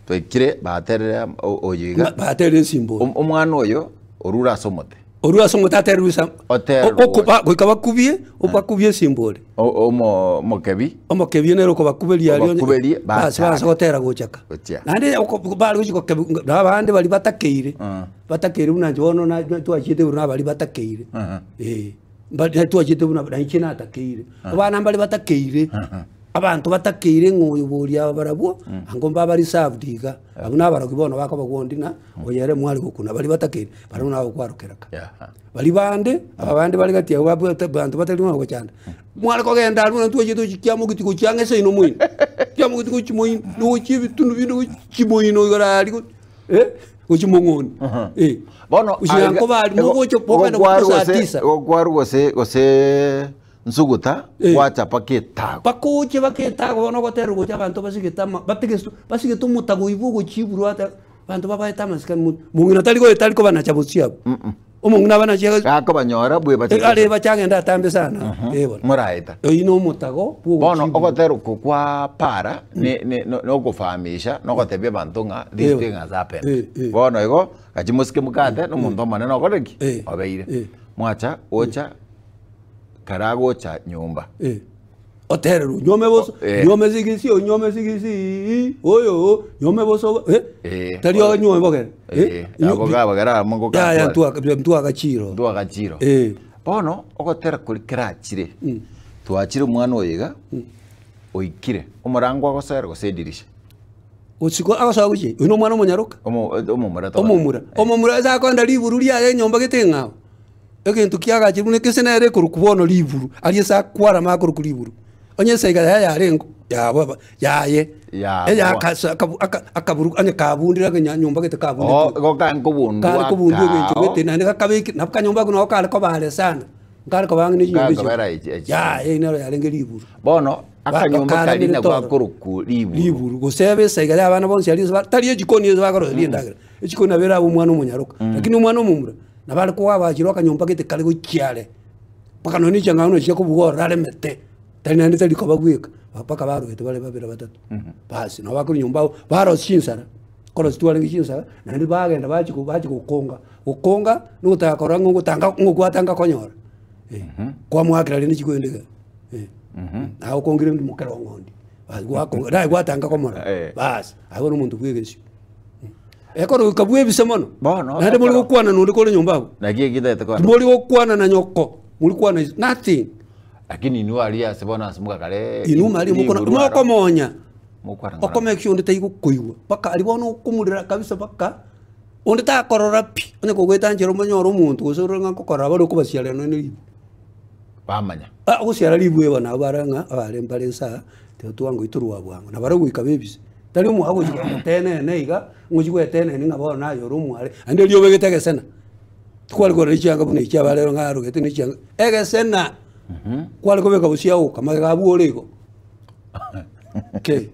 twekire baterera oyiga baterera simbo omwana oyo orura somote aterusa okuba bakubie obakubie simbole omokebi nero ko bakuberia bakuberie basa gotera gochaka nande bali gochiko abandi bali batakeire unanje wono na twachite uruna bali batakeire bali twachite uruna na atakeire abana bali batakeire abantu batakeire ngoyoboria barabwo angomba bari savediga abuna barakibona bakabagondi na oyere mwali gukuna bali batakeire baruna kwarukiraka bali bande abandi bali gatia abantu batali ngo cyanda mwali ko genda aruna tuje cyamo gitiko cyange se ino mwini cyamo gitiko kimoyin no kibitundu bintu kimoyino yorari ukimongoni bono uyanko bali mugo cyo poka no kusatisa gose nsuguta wacha paketa pakuche baketa bono gotero gocha abantu basigitama basigitu mutago ivugo chiburu ata abantu babaita masika mungina tali ko bana chabusia omungina bana chaga ko banyora bwe bacha ale bachagenda tambe sana muraita ino mutago bono ogotero kwa para no kufahamisha no gotebia bantu nga these things happen bono ego kachimusike mukate no muntu mane no goreki obeire mwacha ocha karagocha nyumba oterero nyome boso nyome sigisi oyo nyome boso tario nyome bogere aboga bagara mongo ka ya mtu agachiro bono ogotera kulikira chire twachire umwana oyiga oikire umurango agosera gosedirisha utsiko agasaba guki uno mwana munyaruka omumura za konda liburu lya nyomba gitenga ekintu kiagachirwe nekesenere kurukubono liburu aliesa kwara makuru kuliburu onye saiga ya rengo yaye ya akaburu anye kabundira nyumba gete kabundira go kanko bundu ngencho gete nane kakabiki napka nyumba kuno kale ko bale sana ngale ko bangi ni ya inero ya renge liburu bono akanyumba kalina kwa kuruku liburu go sebe saiga ya bana bonse ali tali jikoni zo bakoro lindagira jikoni abera umwana umunyaruka lakini umwana umumura nabali ko abajiro akanyumba gete kale gukyale paka noni cyanga no cyo kubugora remete tali nandi tali ko bagwika paka baro gete bale babira batatu basi no bakuru nyumba baro shinsara koro situale ngishinsara nandi bagenda bachi kukonga nutaka korango gutanga ngugwatanga konyora kwa mwakira ni chikwendega aho kongire ndi mukara ngondi basi gwakonga dai gwatanga komora basi aho no muntu bwegesi ekoro kabwe bisemono nande muri gukwana nundi kole nyumba nagiye gidete kwa muri gukwana na nyoko muri kwana nothing lakini inu ali asibona asimuka kale inu mali mukoko monya okomekyo ndi tayigo kuiwa paka alibona ukumurira kabisa paka undi ta korora pi onye kogweta njero manyoro umuntu usoro ngakokora bari kubasiala no ni bamanya usiala libwe bana baranga abale mbalensa tetuwango ituruwa bwango na baragwika bebise tali mu hago jikotene neiga ngujigwetene ninga bona yo rumwale ande liyo begete sena twali ko ricyanga bune cyabalero ngaro gete ni cyanga egesena kwali ko beka busiya ukama gabu olego okay